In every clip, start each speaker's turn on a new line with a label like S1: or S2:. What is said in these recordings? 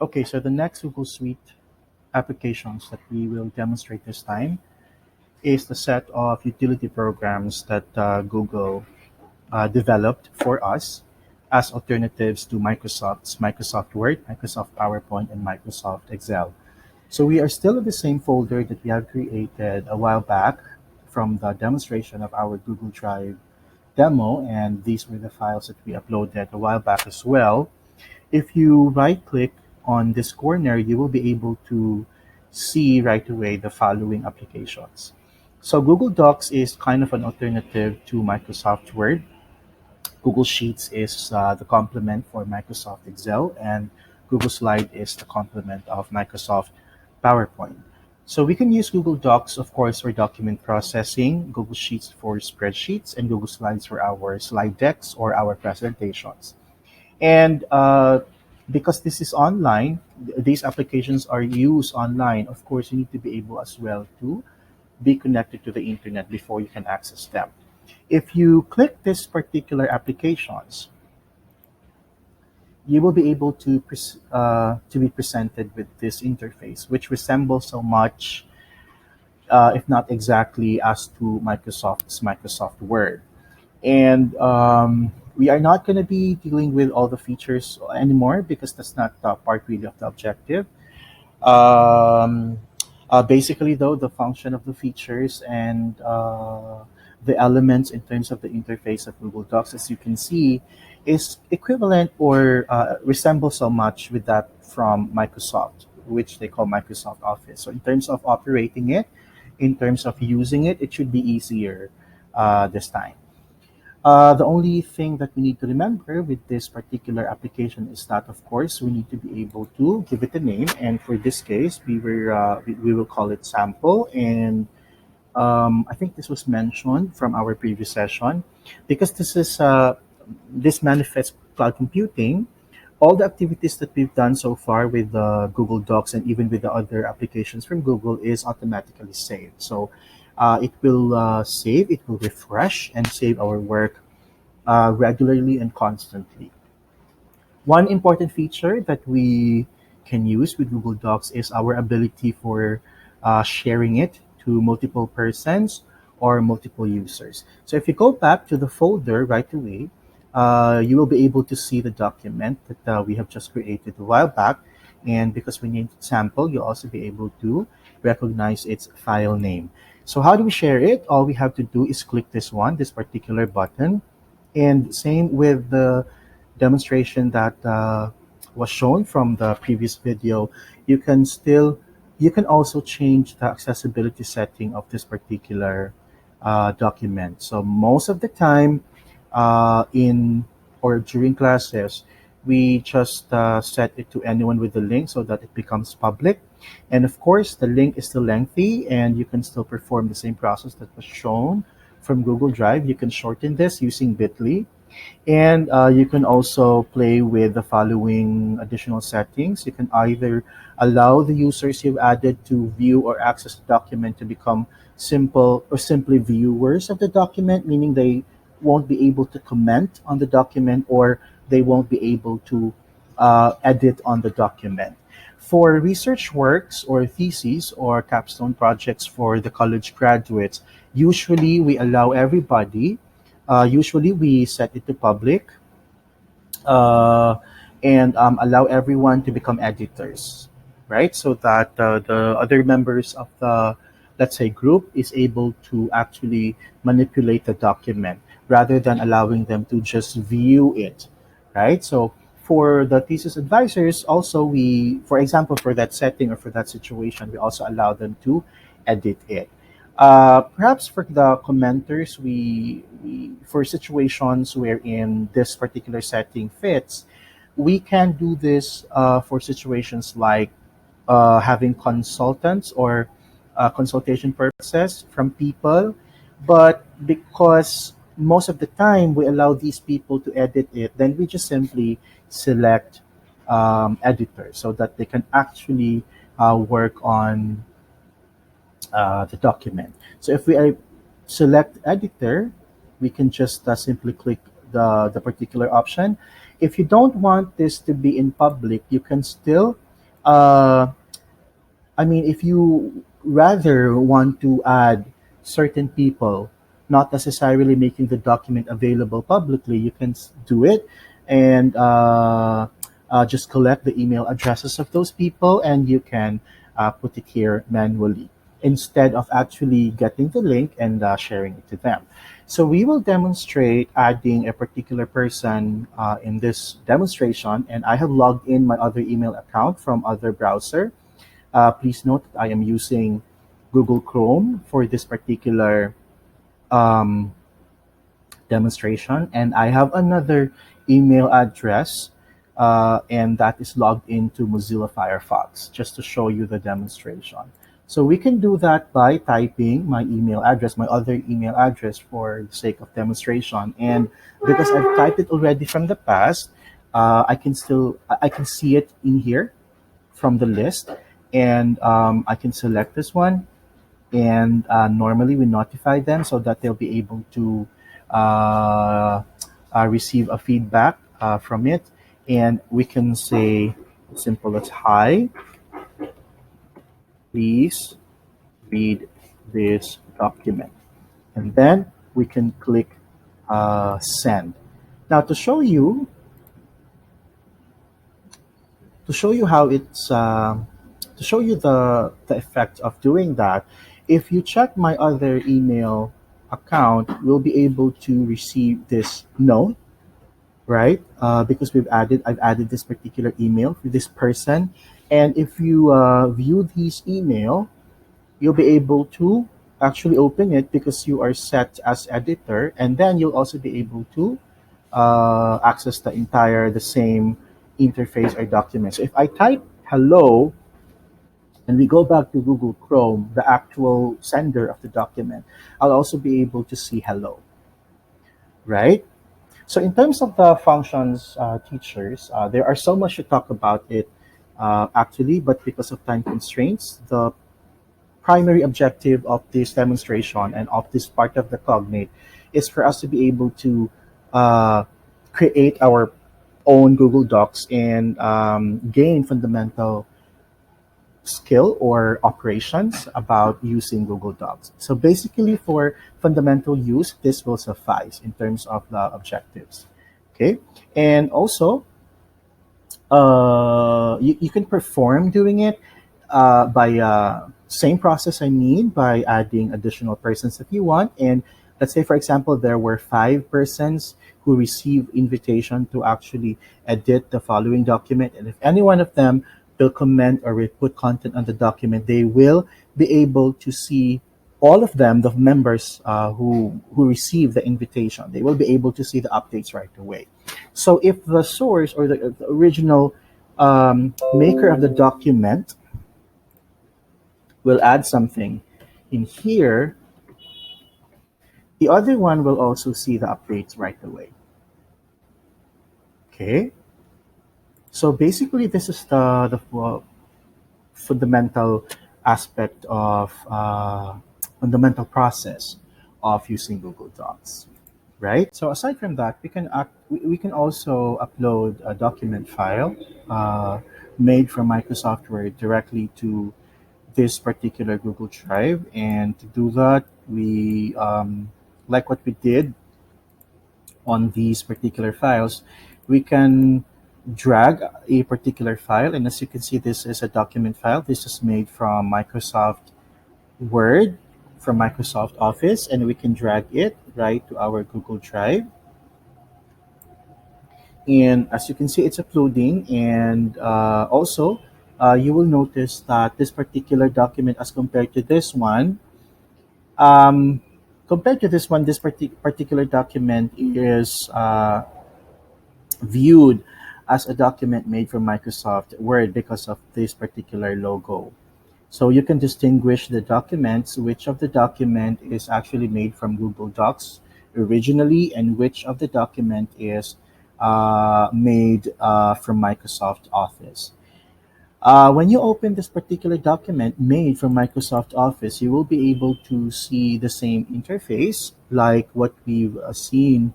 S1: Okay, so the next Google Suite applications that we will demonstrate this time is the set of utility programs that Google developed for us as alternatives to Microsoft's Microsoft Word, Microsoft PowerPoint, and Microsoft Excel. So we are still in the same folder that we have created a while back from the demonstration of our Google Drive demo, and these were the files that we uploaded a while back as well. If you right click on this corner, you will be able to see right away the following applications. So Google Docs is kind of an alternative to Microsoft Word. Google Sheets is the complement for Microsoft Excel, and Google Slide is the complement of Microsoft PowerPoint. So we can use Google Docs, of course, for document processing, Google Sheets for spreadsheets, and Google Slides for our slide decks or our presentations. And because this is online, these applications are used online. Of course, you need to be able as well to be connected to the internet before you can access them. If you click this particular applications, you will be able to be presented with this interface, which resembles so much, if not exactly, as to Microsoft's Microsoft Word. And we are not going to be dealing with all the features anymore because that's not part really of the objective. Um, Basically, though, the function of the features and the elements in terms of the interface of Google Docs, as you can see, is equivalent or resembles so much with that from Microsoft, which they call Microsoft Office. So, in terms of operating it, in terms of using it, it should be easier this time. The only thing that we need to remember with this particular application is that, of course, we need to be able to give it a name. And for this case, we will call it sample. And I think this was mentioned from our previous session because this manifests cloud computing. All the activities that we've done so far with Google Docs and even with the other applications from Google is automatically saved. So it will save, it will refresh, and save our work regularly and constantly. One important feature that we can use with Google Docs is our ability for sharing it to multiple persons or multiple users. So if you go back to the folder right away, you will be able to see the document that we have just created a while back. And because we named it sample, you'll also be able to recognize its file name. So how do we share it? All we have to do is click this particular button, and same with the demonstration that was shown from the previous video, you can still you can also change the accessibility setting of this particular document. So most of the time, in or during classes, we just set it to anyone with the link so that it becomes public. And of course, the link is still lengthy, and you can still perform the same process that was shown from Google Drive. You can shorten this using Bitly, and you can also play with the following additional settings. You can either allow the users you've added to view or access the document to become simple or simply viewers of the document, meaning they won't be able to comment on the document or they won't be able to edit on the document. For research works or theses or capstone projects for the college graduates, usually we allow everybody. Usually, we set it to public uh, and allow everyone to become editors, right? So that the other members of the, let's say, group is able to actually manipulate the document rather than allowing them to just view it, right? So for the thesis advisors, also for example, for that setting or for that situation, we also allow them to edit it. Perhaps for the commenters, we for situations wherein this particular setting fits, we can do this for situations like having consultants or consultation purposes from people. But because most of the time we allow these people to edit it, then we just simply select editors so that they can actually work on the document. So if we select editor, we can just simply click the particular option. If you don't want this to be in public, you can still Uh, I mean, if you rather want to add certain people, not necessarily making the document available publicly, you can do it and just collect the email addresses of those people, and you can put it here manually instead of actually getting the link and sharing it to them. So we will demonstrate adding a particular person in this demonstration, and I have logged in my other email account from other browser. Please note that I am using Google Chrome for this particular um, demonstration, and I have another email address, and that is logged into Mozilla Firefox just to show you the demonstration. So we can do that by typing my email address, my other email address for the sake of demonstration. And because I've typed it already from the past, I can see it in here from the list, and I can select this one, and normally we notify them so that they'll be able to uh, receive a feedback from it, and we can say simple as hi, please read this document, and then we can click send. Now to show you how it's to show you the effect of doing that, if you check my other email account, we'll be able to receive this note, right? Because I've added this particular email for this person, and if you view this email, you'll be able to actually open it because you are set as editor, and then you'll also be able to access the same interface or document. So if I type hello and we go back to Google Chrome, the actual sender of the document, I'll also be able to see hello, right? So in terms of the functions, teachers, there are so much to talk about it actually, but because of time constraints, the primary objective of this demonstration and of this part of the cognate is for us to be able to uh, create our own Google Docs and gain fundamental skill or operations about using Google Docs. So basically, for fundamental use, this will suffice in terms of the objectives. Okay, and also you can perform doing it by same process, I mean, by adding additional persons if you want. And let's say, for example, there were 5 persons who received invitation to actually edit the following document, and if any one of them will comment or will put content on the document, they will be able to see all of them, the members who receive the invitation, they will be able to see the updates right away. So if the source or the original maker of the document will add something in here, the other one will also see the updates right away. Okay. So basically, this is the fundamental aspect of fundamental process of using Google Docs, right? So aside from that, we can also upload a document file uh, made from Microsoft Word directly to this particular Google Drive, and to do that, we like what we did on these particular files, we can drag a particular file, and as you can see, this is a document file. This is made from Microsoft Word, from Microsoft Office, and we can drag it right to our Google Drive. And as you can see, it's uploading, and also you will notice that this particular document, as compared to this one, um, this particular document is viewed as a document made from Microsoft Word because of this particular logo. So you can distinguish the documents, which of the document is actually made from Google Docs originally, and which of the document is made from Microsoft Office. When you open this particular document made from Microsoft Office, you will be able to see the same interface like what we've seen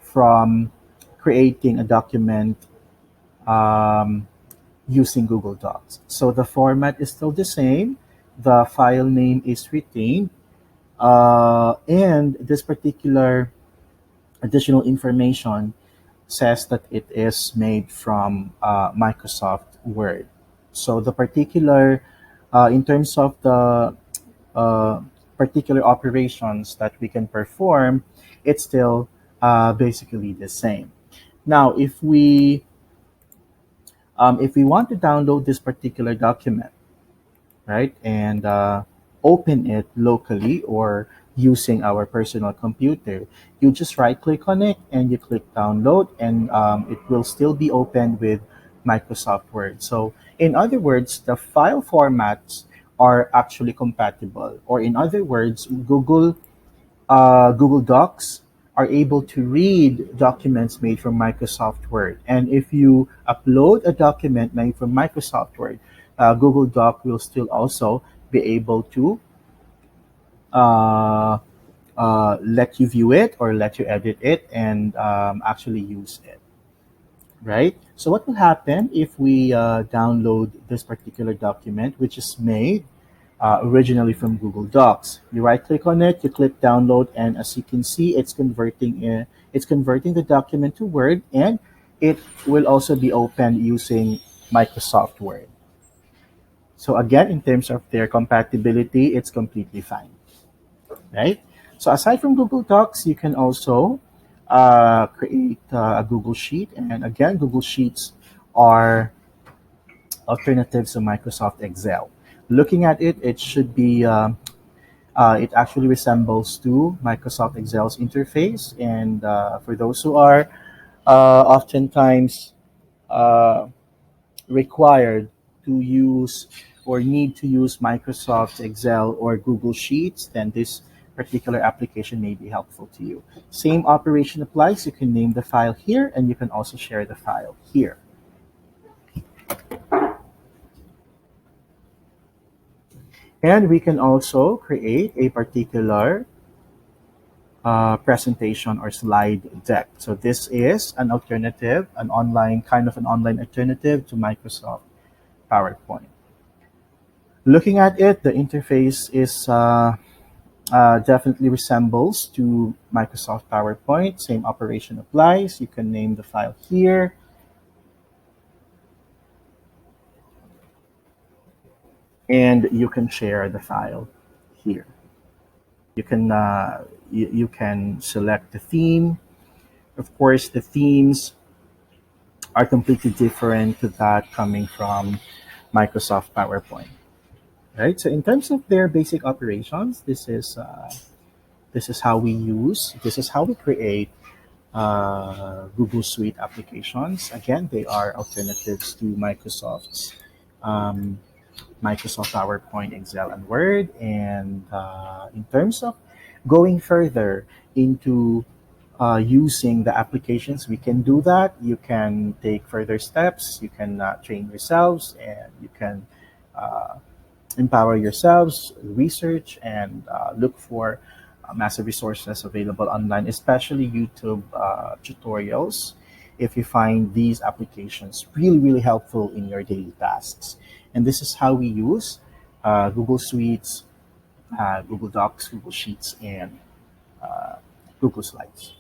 S1: from creating a document um, using Google Docs. So the format is still the same, the file name is retained, and this particular additional information says that it is made from Microsoft Word. So the particular, in terms of the uh, particular operations that we can perform, it's still basically the same. Now, if we want to download this particular document, right, and open it locally or using our personal computer, you just right click on it and you click download, and it will still be opened with Microsoft Word. So, in other words, the file formats are actually compatible, or in other words, Google Docs are able to read documents made from Microsoft Word. And if you upload a document made from Microsoft Word, Google Doc will still also be able to uh, let you view it or let you edit it and actually use it, right? So what will happen if we download this particular document, which is made originally from Google Docs? You right click on it, you click download, and as you can see, it's converting the document to Word, and it will also be opened using Microsoft Word. So again, in terms of their compatibility, it's completely fine, right? So aside from Google Docs, you can also create a Google Sheet, and again, Google Sheets are alternatives to Microsoft Excel. Looking at it, it should be it actually resembles to Microsoft Excel's interface, and for those who are oftentimes uh, required to use or need to use Microsoft Excel or Google Sheets, then this particular application may be helpful to you. Same operation applies. You can name the file here, and you can also share the file here. And we can also create a particular presentation or slide deck. So this is an alternative, an online kind of an online alternative to Microsoft PowerPoint. Looking at it, the interface is definitely resembles to Microsoft PowerPoint. Same operation applies. You can name the file here, and you can share the file here. You can select the theme. Of course, the themes are completely different to that coming from Microsoft PowerPoint, right? So in terms of their basic operations, this is how we use. This is how we create Google Suite applications. Again, they are alternatives to um, Microsoft PowerPoint, Excel, and Word. And in terms of going further into using the applications, we can do that. You can take further steps. You can train yourselves, and you can uh, empower yourselves, research, and look for massive resources available online, especially YouTube tutorials. If you find these applications really, really helpful in your daily tasks. And this is how we use Google Suites, Google Docs, Google Sheets, and Google Slides.